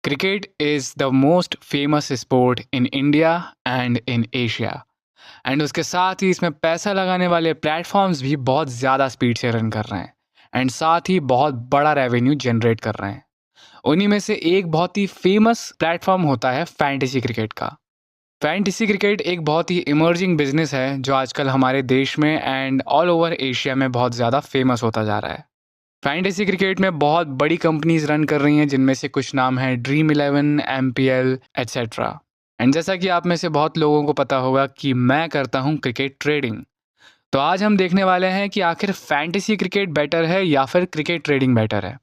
Cricket is the most famous sport in India and in Asia. And उसके साथ ही इसमें पैसा लगाने वाले प्लेटफॉर्म्स भी बहुत ज़्यादा स्पीड से रन कर रहे हैं एंड साथ ही बहुत बड़ा रेवेन्यू जनरेट कर रहे हैं। उन्हीं में से एक बहुत ही फेमस प्लेटफॉर्म होता है फैंटेसी क्रिकेट का। फैंटेसी क्रिकेट एक बहुत ही इमर्जिंग बिजनेस है जो आजकल हमारे देश में एंड ऑल ओवर एशिया में बहुत ज़्यादा फेमस होता जा रहा है। फैंटेसी क्रिकेट में बहुत बड़ी कंपनीज रन कर रही हैं, जिनमें से कुछ नाम हैं ड्रीम 11, MPL एट्सेट्रा। एंड जैसा कि आप में से बहुत लोगों को पता होगा कि मैं करता हूं क्रिकेट ट्रेडिंग। तो आज हम देखने वाले हैं कि आखिर फैंटेसी क्रिकेट बेटर है या फिर क्रिकेट ट्रेडिंग बेटर है।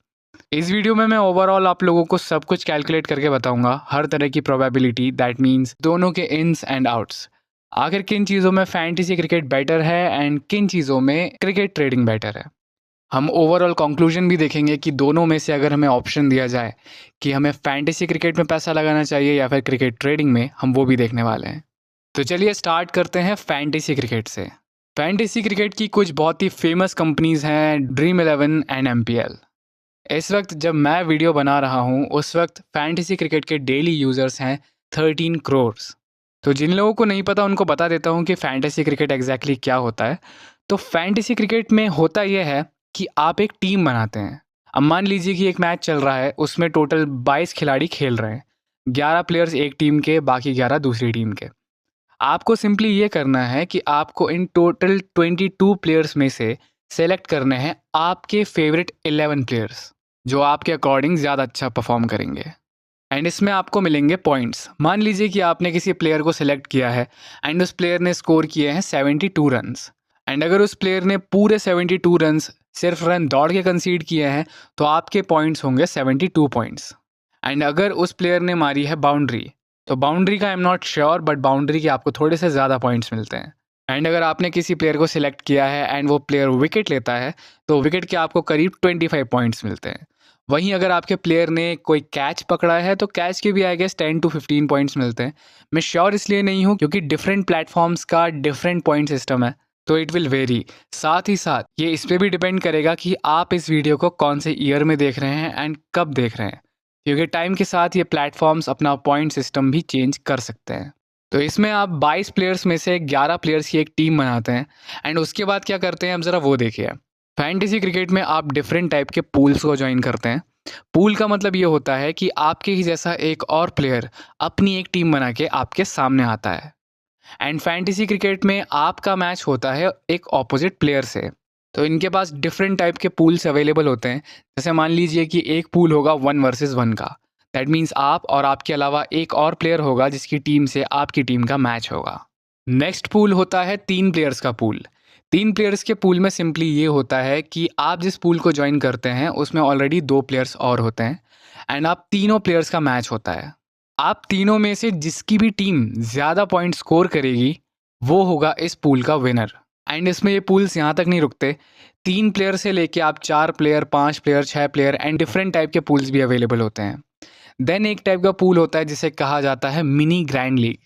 इस वीडियो में मैं ओवरऑल आप लोगों को सब कुछ कैलकुलेट करके बताऊंगा, हर तरह की प्रोबेबिलिटी, दैट मीन्स दोनों के इन्स एंड आउट्स। आखिर किन चीज़ों में फैंटेसी क्रिकेट बेटर है एंड किन चीज़ों में क्रिकेट ट्रेडिंग बेटर है। हम ओवरऑल कंक्लूजन भी देखेंगे कि दोनों में से अगर हमें ऑप्शन दिया जाए कि हमें फैंटेसी क्रिकेट में पैसा लगाना चाहिए या फिर क्रिकेट ट्रेडिंग में, हम वो भी देखने वाले हैं। तो चलिए स्टार्ट करते हैं फैंटेसी क्रिकेट से। फैंटेसी क्रिकेट की कुछ बहुत ही फेमस कंपनीज हैं ड्रीम 11 एंड MPL। इस वक्त जब मैं वीडियो बना रहा हूँ उस वक्त फैंटेसी क्रिकेट के डेली यूज़र्स हैं 13 करोड़। तो जिन लोगों को नहीं पता उनको बता देता हूँ कि फैंटेसी क्रिकेट एग्जैक्टली क्या होता है। तो फैंटेसी क्रिकेट में होता यह है कि आप एक टीम बनाते हैं। अब मान लीजिए कि एक मैच चल रहा है, उसमें टोटल 22 खिलाड़ी खेल रहे हैं, 11 प्लेयर्स एक टीम के, बाकी 11 दूसरी टीम के। आपको सिंपली ये करना है कि आपको इन टोटल 22 प्लेयर्स में से सेलेक्ट करने हैं आपके फेवरेट 11 प्लेयर्स जो आपके अकॉर्डिंग ज़्यादा अच्छा परफॉर्म करेंगे। एंड इसमें आपको मिलेंगे पॉइंट्स। मान लीजिए कि आपने किसी प्लेयर को सिलेक्ट किया है एंड उस प्लेयर ने स्कोर किए हैं 72 रन्स। एंड अगर उस प्लेयर ने पूरे 72 रन्स सिर्फ रन दौड़ के कंसीड किए हैं तो आपके पॉइंट्स होंगे 72 पॉइंट्स। एंड अगर उस प्लेयर ने मारी है बाउंड्री, तो बाउंड्री का I am not sure, but boundary के आपको थोड़े से ज़्यादा पॉइंट्स मिलते हैं। एंड अगर आपने किसी प्लेयर को सिलेक्ट किया है एंड वो प्लेयर विकेट लेता है तो विकेट के आपको करीब 25 पॉइंट्स मिलते हैं। वहीं अगर आपके प्लेयर ने कोई कैच पकड़ा है तो कैच के भी आई गेस 10 to 15 पॉइंट्स मिलते हैं। मैं श्योर इसलिए नहीं हूँ क्योंकि डिफरेंट प्लेटफॉर्म्स का डिफरेंट पॉइंट सिस्टम है, तो इट विल वेरी। साथ ही साथ ये इस पर भी डिपेंड करेगा कि आप इस वीडियो को कौन से ईयर में देख रहे हैं एंड कब देख रहे हैं, क्योंकि टाइम के साथ ये प्लेटफॉर्म्स अपना पॉइंट सिस्टम भी चेंज कर सकते हैं। तो इसमें आप 22 प्लेयर्स में से 11 प्लेयर्स की एक टीम बनाते हैं एंड उसके बाद क्या करते हैं, अब ज़रा वो देखिए। फैंटेसी क्रिकेट में आप डिफरेंट टाइप के पूल्स को ज्वाइन करते हैं। पूल का मतलब ये होता है कि आपके ही जैसा एक और प्लेयर अपनी एक टीम बना के आपके सामने आता है। एंड फैंटेसी क्रिकेट में आपका मैच होता है एक ऑपोजिट प्लेयर से। तो इनके पास डिफरेंट टाइप के पूल्स अवेलेबल होते हैं। जैसे मान लीजिए कि एक पूल होगा 1 वर्सेस 1 का, दैट मीन्स आप और आपके अलावा एक और प्लेयर होगा जिसकी टीम से आपकी टीम का मैच होगा। नेक्स्ट पूल होता है 3 प्लेयर्स का पूल। 3 प्लेयर्स के पूल में सिंपली ये होता है कि आप जिस पूल को ज्वाइन करते हैं उसमें ऑलरेडी 2 प्लेयर्स और होते हैं एंड आप तीनों प्लेयर्स का मैच होता है। आप तीनों में से जिसकी भी टीम ज़्यादा पॉइंट स्कोर करेगी वो होगा इस पूल का विनर। एंड इसमें ये पूल्स यहाँ तक नहीं रुकते, 3 प्लेयर से लेके आप 4 player, 5 player, 6 player and different type के पूल्स भी अवेलेबल होते हैं। देन एक टाइप का पूल होता है जिसे कहा जाता है मिनी ग्रैंड लीग।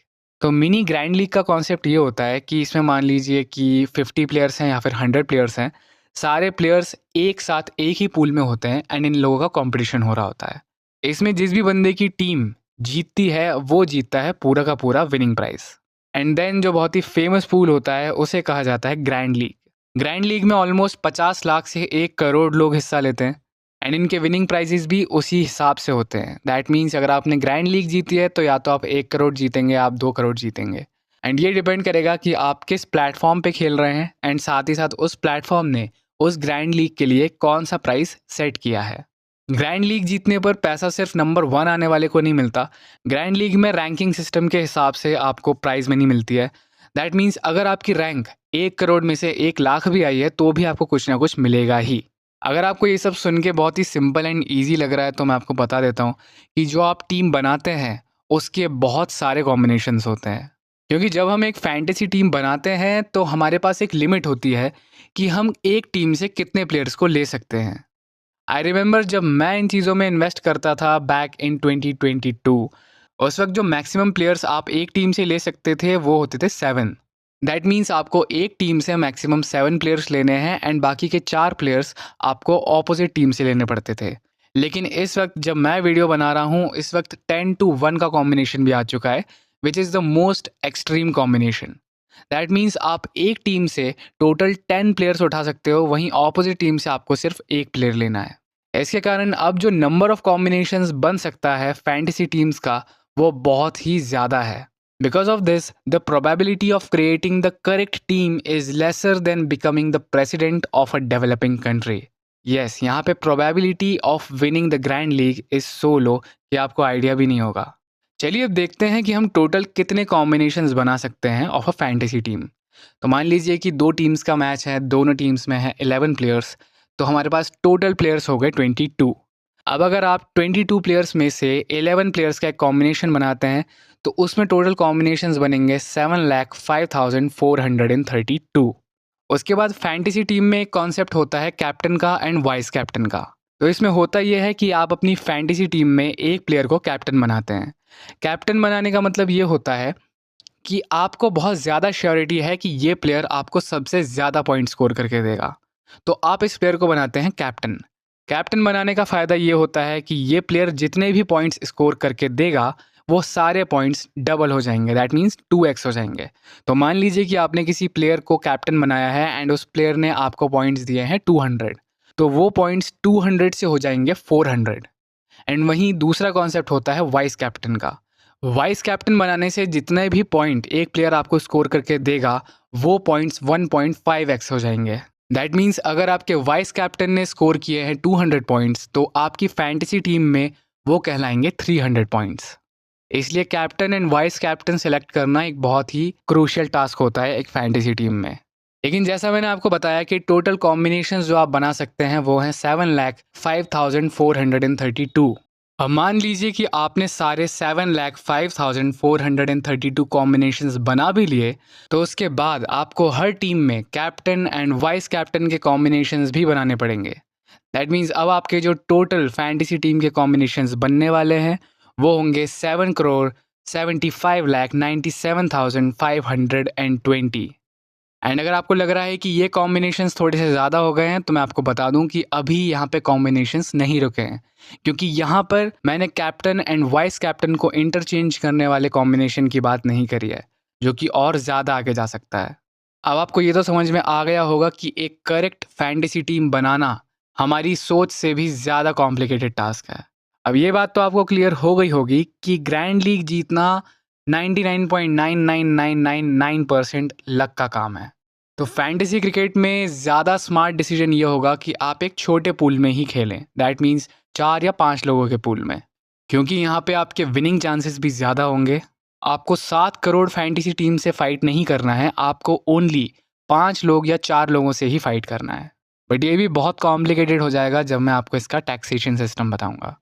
तो मिनी ग्रैंड लीग का कॉन्सेप्ट ये होता है कि इसमें मान लीजिए कि 50 प्लेयर्स हैं या फिर 100 प्लेयर्स हैं, सारे प्लेयर्स एक साथ एक ही पूल में होते हैं एंड इन लोगों का कंपटीशन हो रहा होता है। इसमें जिस भी बंदे की टीम जीतती है वो जीतता है पूरा का पूरा विनिंग प्राइस। एंड देन जो बहुत ही फेमस पूल होता है उसे कहा जाता है ग्रैंड लीग। ग्रैंड लीग में ऑलमोस्ट 50 लाख से 1 करोड़ लोग हिस्सा लेते हैं एंड इनके विनिंग प्राइजेस भी उसी हिसाब से होते हैं। दैट मीन्स अगर आपने ग्रैंड लीग जीती है तो या तो आप 1 करोड़ जीतेंगे, आप 2 करोड़ जीतेंगे। एंड ये डिपेंड करेगा कि आप किस प्लेटफॉर्म पे खेल रहे हैं एंड साथ ही साथ उस प्लेटफॉर्म ने उस ग्रैंड लीग के लिए कौन सा प्राइस सेट किया है। ग्रैंड लीग जीतने पर पैसा सिर्फ नंबर 1 आने वाले को नहीं मिलता। ग्रैंड लीग में रैंकिंग सिस्टम के हिसाब से आपको प्राइज मनी मिलती है। दैट मीन्स अगर आपकी रैंक 1 करोड़ में से 1 लाख भी आई है तो भी आपको कुछ ना कुछ मिलेगा ही। अगर आपको ये सब सुन के बहुत ही सिंपल एंड ईजी लग रहा है तो मैं आपको बता देता हूँ कि जो आप टीम बनाते हैं उसके बहुत सारे कॉम्बिनेशंस होते हैं। क्योंकि जब हम एक फैंटेसी टीम बनाते हैं तो हमारे पास एक लिमिट होती है कि हम एक टीम से कितने प्लेयर्स को ले सकते हैं। आई रिमेंबर जब मैं इन चीज़ों में इन्वेस्ट करता था बैक इन 2022, उस वक्त जो मैक्सिमम प्लेयर्स आप एक टीम से ले सकते थे वो होते थे 7। दैट मीन्स आपको एक टीम से मैक्सिमम 7 प्लेयर्स लेने हैं एंड बाकी के 4 प्लेयर्स आपको ऑपोजिट टीम से लेने पड़ते थे। लेकिन इस वक्त जब मैं वीडियो बना रहा हूँ, इस वक्त 10-1 का कॉम्बिनेशन भी आ चुका है, which is the most extreme combination. That means आप एक टीम से टोटल 10 प्लेयर्स उठा सकते हो, वहीं ऑपोजिट टीम से आपको सिर्फ एक प्लेयर लेना है। इसके कारण अब जो नंबर ऑफ कॉम्बिनेशंस बन सकता है फैंटेसी टीम्स का, वो बहुत ही ज़्यादा है। Because of this, the probability of creating the correct team is lesser than becoming the president of a developing country. Yes, यहाँ पे probability of winning the grand league is so low कि आपको आइडिया भी नहीं होगा। चलिए अब देखते हैं कि हम टोटल कितने कॉम्बिनेशंस बना सकते हैं ऑफ अ फैंटेसी टीम। तो मान लीजिए कि दो टीम्स का मैच है, दोनों टीम्स में है 11 प्लेयर्स, तो हमारे पास टोटल प्लेयर्स हो गए 22। अब अगर आप 22 प्लेयर्स में से 11 प्लेयर्स का एक कॉम्बिनेशन बनाते हैं, तो उसमें टोटल कॉम्बिनेशंस बनेंगे 7,05,432। उसके बाद फैंटेसी टीम में एक कॉन्सेप्ट होता है कैप्टन का एंड वाइस कैप्टन का। तो इसमें होता यह है कि आप अपनी फैंटेसी टीम में एक प्लेयर को कैप्टन बनाते हैं। कैप्टन बनाने का मतलब ये होता है कि आपको बहुत ज़्यादा श्योरिटी है कि ये प्लेयर आपको सबसे ज़्यादा पॉइंट स्कोर करके देगा, तो आप इस प्लेयर को बनाते हैं कैप्टन। कैप्टन बनाने का फ़ायदा ये होता है कि ये प्लेयर जितने भी पॉइंट्स स्कोर करके देगा, वो सारे पॉइंट्स डबल हो जाएंगे, दैट मीन्स 2x हो जाएंगे। तो मान लीजिए कि आपने किसी प्लेयर को कैप्टन बनाया है एंड उस प्लेयर ने आपको पॉइंट्स दिए हैं 200, तो वो पॉइंट्स 200 से हो जाएंगे 400। एंड वहीं दूसरा कॉन्सेप्ट होता है वाइस कैप्टन का। वाइस कैप्टन बनाने से जितने भी पॉइंट एक प्लेयर आपको स्कोर करके देगा, वो पॉइंट्स 1.5x हो जाएंगे। दैट मीन्स अगर आपके वाइस कैप्टन ने स्कोर किए हैं 200 पॉइंट्स, तो आपकी फैंटेसी टीम में वो कहलाएंगे 300 पॉइंट्स। इसलिए captain and vice captain select करना एक बहुत ही क्रूशियल टास्क होता है एक फैंटेसी टीम में। लेकिन जैसा मैंने आपको बताया कि टोटल कॉम्बिनेशंस जो आप बना सकते हैं वो हैं 7,05,432। अब मान लीजिए कि आपने सारे 7,05,432 कॉम्बिनेशंस बना भी लिए, तो उसके बाद आपको हर टीम में कैप्टन एंड वाइस कैप्टन के कॉम्बिनेशंस भी बनाने पड़ेंगे। दैट मीन्स अब आपके जो टोटल फैंटेसी टीम के कॉम्बिनेशंस बनने वाले हैं वो होंगे 7,75,97,520। एंड अगर आपको लग रहा है कि ये कॉम्बिनेशंस थोड़े से ज़्यादा हो गए हैं, तो मैं आपको बता दूं कि अभी यहाँ पे कॉम्बिनेशंस नहीं रुके हैं, क्योंकि यहाँ पर मैंने कैप्टन एंड वाइस कैप्टन को इंटरचेंज करने वाले कॉम्बिनेशन की बात नहीं करी है, जो कि और ज़्यादा आगे जा सकता है। अब आपको ये तो समझ में आ गया होगा कि एक करेक्ट फैंटेसी टीम बनाना हमारी सोच से भी ज़्यादा कॉम्प्लिकेटेड टास्क है। अब ये बात तो आपको क्लियर हो गई होगी कि ग्रैंड लीग जीतना 99.99999% लक का काम है। तो फैंटेसी क्रिकेट में ज़्यादा स्मार्ट डिसीजन ये होगा कि आप एक छोटे पूल में ही खेलें, दैट मीन्स 4 या 5 लोगों के पूल में, क्योंकि यहाँ पे आपके विनिंग चांसेस भी ज़्यादा होंगे। आपको 7 करोड़ फैंटेसी टीम से फाइट नहीं करना है, आपको ओनली 5 लोग या 4 लोगों से ही फाइट करना है। बट ये भी बहुत कॉम्प्लिकेटेड हो जाएगा जब मैं आपको इसका टैक्सेशन सिस्टम बताऊंगा।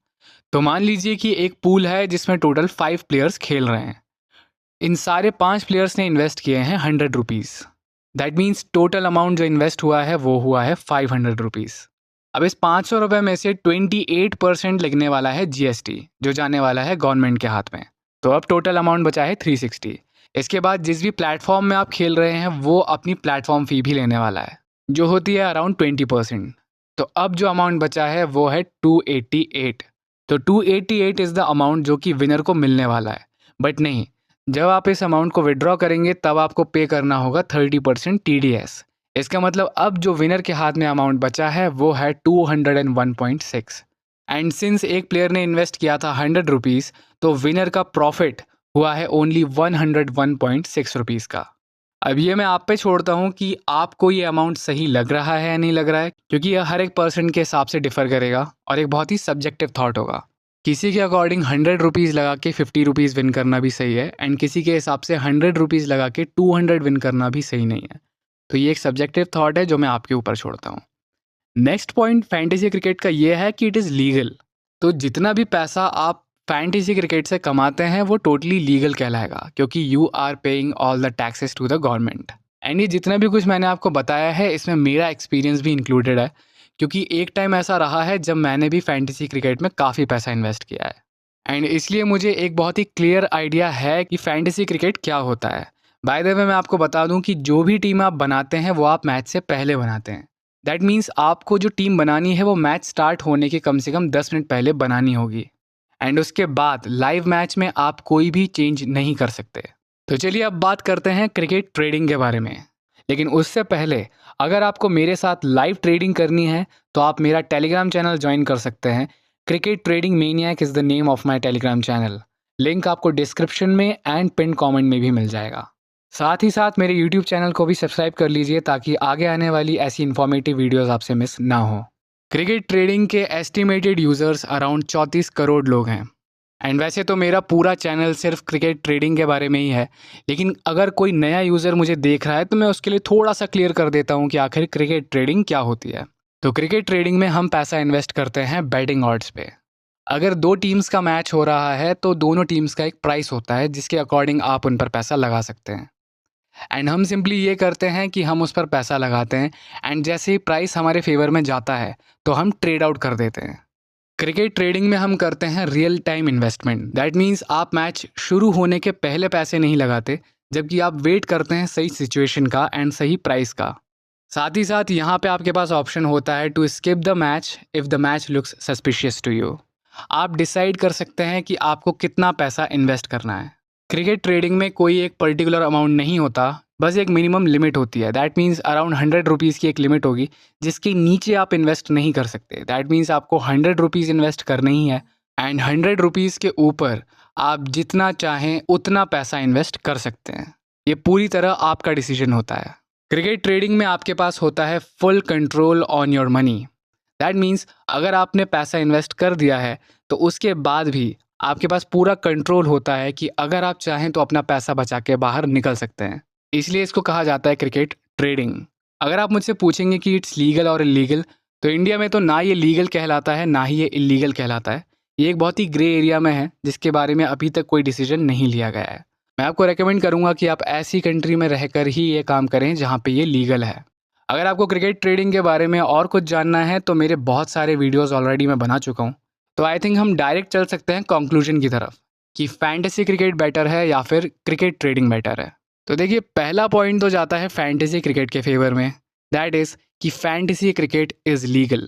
तो मान लीजिए कि एक पूल है जिसमें टोटल 5 प्लेयर्स खेल रहे हैं। इन सारे 5 प्लेयर्स ने इन्वेस्ट किए हैं 100 rupees. That means total amount जो इन्वेस्ट हुआ है वो हुआ है 500 रुपीज़। अब इस 500 रुपये में से 28% लगने वाला है GST, जो जाने वाला है गवर्नमेंट के हाथ में। तो अब टोटल अमाउंट बचा है 360। इसके बाद जिस भी प्लेटफॉर्म में आप खेल रहे हैं वो अपनी प्लेटफॉर्म फ़ी भी लेने वाला है, जो होती है अराउंड 20%। तो अब जो अमाउंट बचा है वो है 288। तो 288 इज़ द अमाउंट जो कि विनर को मिलने वाला है। बट नहीं, जब आप इस अमाउंट को विड्रॉ करेंगे तब आपको पे करना होगा 30% TDS। इसका मतलब अब जो विनर के हाथ में अमाउंट बचा है वो है 201.6। एंड सिंस एक प्लेयर ने इन्वेस्ट किया था 100 रुपीज़, तो विनर का प्रॉफिट हुआ है ओनली 101.6 रुपीज़ का। अब ये मैं आप पे छोड़ता हूँ कि आपको ये अमाउंट सही लग रहा है या नहीं लग रहा है, क्योंकि यह हर एक पर्सन के हिसाब से डिफ़र करेगा और एक बहुत ही सब्जेक्टिव थॉट होगा। किसी के अकॉर्डिंग 100 रुपीज़ लगा के 50 रुपीज़ विन करना भी सही है, एंड किसी के हिसाब से 100 रुपीज़ लगा के 200 विन करना भी सही नहीं है। तो ये एक सब्जेक्टिव थॉट है जो मैं आपके ऊपर छोड़ता हूँ। नेक्स्ट पॉइंट फैंटेसी क्रिकेट का ये है कि इट इज़ लीगल। तो जितना भी पैसा आप फैंटेसी क्रिकेट से कमाते हैं वो टोटली लीगल कहलाएगा, क्योंकि you are paying all the taxes to the government. And ये जितना भी कुछ मैंने आपको बताया है इसमें मेरा एक्सपीरियंस भी इंक्लूडेड है, क्योंकि एक टाइम ऐसा रहा है जब मैंने भी फैंटेसी क्रिकेट में काफ़ी पैसा इन्वेस्ट किया है। एंड इसलिए मुझे एक बहुत ही क्लियर आइडिया है कि फैंटेसी क्रिकेट क्या होता है। बाय द वे मैं आपको बता दूं कि जो भी टीम आप बनाते हैं वो आप मैच से पहले बनाते हैं। दैट मीन्स आपको जो टीम बनानी है वो मैच स्टार्ट होने के कम से कम 10 मिनट पहले बनानी होगी, एंड उसके बाद लाइव मैच में आप कोई भी चेंज नहीं कर सकते। तो चलिए अब बात करते हैं क्रिकेट ट्रेडिंग के बारे में। लेकिन उससे पहले अगर आपको मेरे साथ लाइव ट्रेडिंग करनी है तो आप मेरा टेलीग्राम चैनल ज्वाइन कर सकते हैं। Cricket trading maniac is the name of my Telegram channel. Link आपको डिस्क्रिप्शन में एंड पिन कमेंट में भी मिल जाएगा। साथ ही साथ मेरे यूट्यूब चैनल को भी सब्सक्राइब कर लीजिए ताकि आगे आने वाली ऐसी इन्फॉर्मेटिव वीडियोस आपसे मिस ना हो। क्रिकेट ट्रेडिंग के एस्टिमेटेड यूज़र्स अराउंड 34 करोड़ लोग हैं। एंड वैसे तो मेरा पूरा चैनल सिर्फ क्रिकेट ट्रेडिंग के बारे में ही है, लेकिन अगर कोई नया यूज़र मुझे देख रहा है तो मैं उसके लिए थोड़ा सा क्लियर कर देता हूँ कि आखिर क्रिकेट ट्रेडिंग क्या होती है। तो क्रिकेट ट्रेडिंग में हम पैसा इन्वेस्ट करते हैं बैटिंग ऑड्स पे। अगर दो टीम्स का मैच हो रहा है तो दोनों टीम्स का एक प्राइस होता है जिसके अकॉर्डिंग आप उन पर पैसा लगा सकते हैं। एंड हम सिंपली ये करते हैं कि हम उस पर पैसा लगाते हैं, एंड जैसे ही प्राइस हमारे फेवर में जाता है तो हम ट्रेड आउट कर देते हैं। क्रिकेट ट्रेडिंग में हम करते हैं real time investment. That means आप मैच शुरू होने के पहले पैसे नहीं लगाते, जबकि आप वेट करते हैं सही सिचुएशन का एंड सही प्राइस का। साथ ही साथ यहाँ पे आपके पास ऑप्शन होता है to skip the match if the match looks suspicious to you. आप डिसाइड कर सकते हैं कि आपको कितना पैसा इन्वेस्ट करना है। क्रिकेट ट्रेडिंग में कोई एक पर्टिकुलर अमाउंट नहीं होता, बस एक मिनिमम लिमिट होती है। दैट मीन्स अराउंड 100 रुपीज़ की एक लिमिट होगी जिसके नीचे आप इन्वेस्ट नहीं कर सकते। दैट मीन्स आपको 100 रुपीज़ इन्वेस्ट करने ही है, एंड 100 रुपीज़ के ऊपर आप जितना चाहें उतना पैसा इन्वेस्ट कर सकते हैं। ये पूरी तरह आपका डिसीजन होता है। क्रिकेट ट्रेडिंग में आपके पास होता है full control on your money. That means अगर आपने पैसा इन्वेस्ट कर दिया है तो उसके बाद भी आपके पास पूरा कंट्रोल होता है कि अगर आप चाहें तो अपना पैसा बचा के बाहर निकल सकते हैं। इसलिए इसको कहा जाता है क्रिकेट ट्रेडिंग। अगर आप मुझसे पूछेंगे कि इट्स लीगल और इलीगल, तो इंडिया में तो ना ये लीगल कहलाता है ना ही ये इलीगल कहलाता है। ये एक बहुत ही ग्रे एरिया में है जिसके बारे में अभी तक कोई डिसीजन नहीं लिया गया है। मैं आपको रेकमेंड करूंगा कि आप ऐसी कंट्री में रहकर ही ये काम करें जहाँ पे ये लीगल है। अगर आपको क्रिकेट ट्रेडिंग के बारे में और कुछ जानना है तो मेरे बहुत सारे वीडियोस ऑलरेडी मैं बना चुका हूँ। तो आई थिंक हम डायरेक्ट चल सकते हैं कंक्लूजन की तरफ कि फैंटेसी क्रिकेट बेटर है या फिर क्रिकेट ट्रेडिंग बेटर है। तो देखिए, पहला पॉइंट तो जाता है फैंटेसी क्रिकेट के फेवर में। दैट इज़ कि फैंटेसी क्रिकेट इज़ लीगल।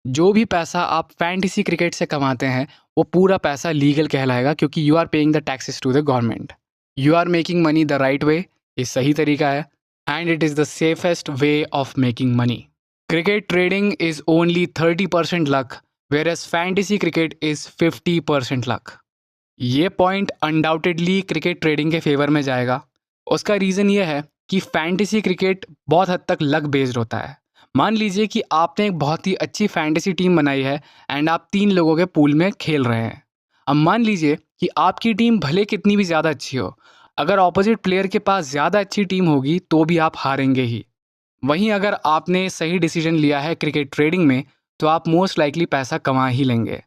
जो भी पैसा आप फैंटेसी क्रिकेट से कमाते हैं वो पूरा पैसा लीगल कहलाएगा, क्योंकि you are paying the taxes to the government. You are making money the right way. ये सही तरीका है, and it is the safest way of making money. Cricket trading is only 30% luck, whereas fantasy cricket is 50% luck. ये point undoubtedly cricket trading के favour में जाएगा। उसका reason ये है कि फैंटेसी क्रिकेट बहुत हद तक लक बेस्ड होता है। मान लीजिए कि आपने एक बहुत ही अच्छी फैंटेसी टीम बनाई है एंड आप 3 लोगों के पूल में खेल रहे हैं। अब मान लीजिए कि आपकी टीम भले कितनी भी ज़्यादा अच्छी हो, अगर ऑपोजिट प्लेयर के पास ज़्यादा अच्छी टीम होगी तो भी आप हारेंगे ही। वहीं अगर आपने सही डिसीजन लिया है क्रिकेट ट्रेडिंग में तो आप मोस्ट लाइकली पैसा कमा ही लेंगे।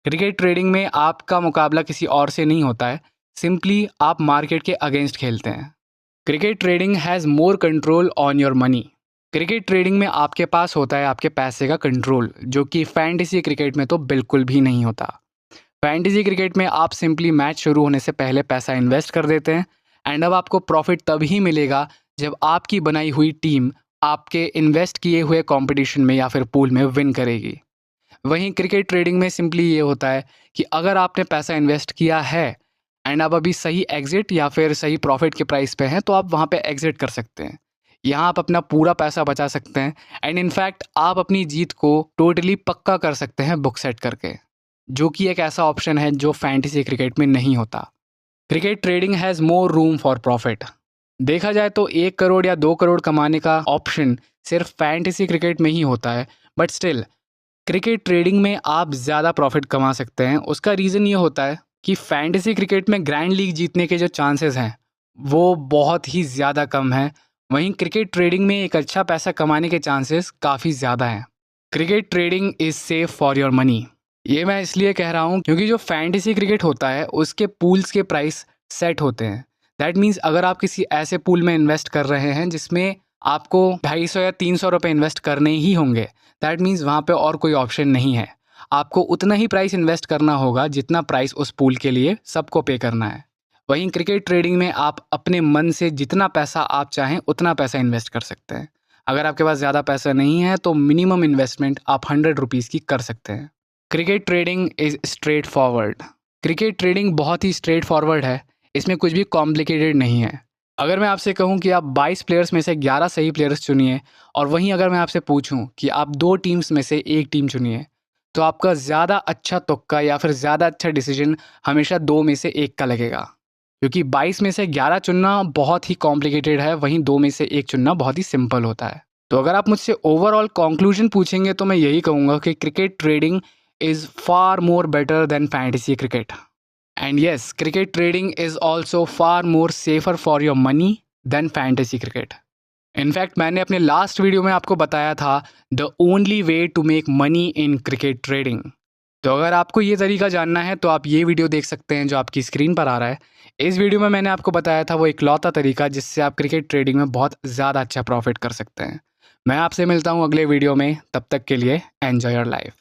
क्रिकेट ट्रेडिंग में आपका मुकाबला किसी और से नहीं होता है, सिंपली आप मार्केट के अगेंस्ट खेलते हैं। Cricket trading has more control on your money. Cricket trading में आपके पास होता है आपके पैसे का कंट्रोल, जो कि फैंटेसी क्रिकेट में तो बिल्कुल भी नहीं होता। फैंटेसी क्रिकेट में आप सिंपली मैच शुरू होने से पहले पैसा इन्वेस्ट कर देते हैं, एंड अब आपको प्रॉफिट तभी मिलेगा जब आपकी बनाई हुई टीम आपके इन्वेस्ट किए हुए कंपटीशन में या फिर पूल में विन करेगी। वहीं क्रिकेट ट्रेडिंग में सिंपली ये होता है कि अगर आपने पैसा इन्वेस्ट किया है एंड आप अभी सही एग्जिट या फिर सही प्रॉफिट के प्राइस पे हैं तो आप वहाँ पे एग्जिट कर सकते हैं। यहाँ आप अपना पूरा पैसा बचा सकते हैं, एंड इनफैक्ट आप अपनी जीत को टोटली पक्का कर सकते हैं बुक सेट करके, जो कि एक ऐसा ऑप्शन है जो फैंटेसी क्रिकेट में नहीं होता। Cricket trading has more room for profit. देखा जाए तो 1 करोड़ या 2 करोड़ कमाने का ऑप्शन सिर्फ फैंटेसी क्रिकेट में ही होता है, बट स्टिल क्रिकेट ट्रेडिंग में आप ज़्यादा प्रॉफिट कमा सकते हैं। उसका रीज़न ये होता है कि फैंटेसी क्रिकेट में ग्रैंड लीग जीतने के जो चांसेस हैं वो बहुत ही ज़्यादा कम हैं, वहीं क्रिकेट ट्रेडिंग में एक अच्छा पैसा कमाने के चांसेस काफ़ी ज़्यादा हैं। Cricket trading is safe for your money. ये मैं इसलिए कह रहा हूँ क्योंकि जो फैंटेसी क्रिकेट होता है उसके पूल्स के प्राइस सेट होते हैं। दैट मीन्स अगर आप किसी ऐसे पूल में इन्वेस्ट कर रहे हैं जिसमें आपको 250 या 300 रुपये इन्वेस्ट करने ही होंगे, दैट मीन्स वहाँ पे और कोई ऑप्शन नहीं है। आपको उतना ही प्राइस इन्वेस्ट करना होगा जितना प्राइस उस पूल के लिए सबको पे करना है। वहीं क्रिकेट ट्रेडिंग में आप अपने मन से जितना पैसा आप चाहें उतना पैसा इन्वेस्ट कर सकते हैं। अगर आपके पास ज़्यादा पैसा नहीं है तो मिनिमम इन्वेस्टमेंट आप 100 रुपीज़ की कर सकते हैं। Cricket trading is straight forward. Cricket trading बहुत ही स्ट्रेट फॉरवर्ड है, इसमें कुछ भी कॉम्प्लिकेटेड नहीं है। अगर मैं आपसे कहूं कि आप 22 प्लेयर्स में से 11 सही प्लेयर्स चुनिए और वहीं अगर मैं आपसे पूछूं कि आप 2 टीम्स में से एक टीम चुनिए, तो आपका ज़्यादा अच्छा तुक्का या फिर ज़्यादा अच्छा डिसीजन हमेशा 2 में से एक का लगेगा, क्योंकि 22 में से 11 चुनना बहुत ही कॉम्प्लिकेटेड है, वहीं 2 में से एक चुनना बहुत ही सिंपल होता है। तो अगर आप मुझसे ओवरऑल कंक्लूजन पूछेंगे तो मैं यही कहूँगा कि cricket trading is far more better than fantasy cricket. And yes, cricket trading is also far more safer for your money than fantasy cricket. In fact मैंने अपने लास्ट वीडियो में आपको बताया था the only way to make money in cricket trading. तो अगर आपको ये तरीका जानना है तो आप ये वीडियो देख सकते हैं जो आपकी स्क्रीन पर आ रहा है। इस वीडियो में मैंने आपको बताया था वो इकलौता तरीका जिससे आप क्रिकेट ट्रेडिंग में बहुत ज़्यादा अच्छा प्रॉफिट कर सकते हैं। मैं आपसे मिलता हूँ अगले वीडियो में, तब तक के लिए एन्जॉय योर लाइफ।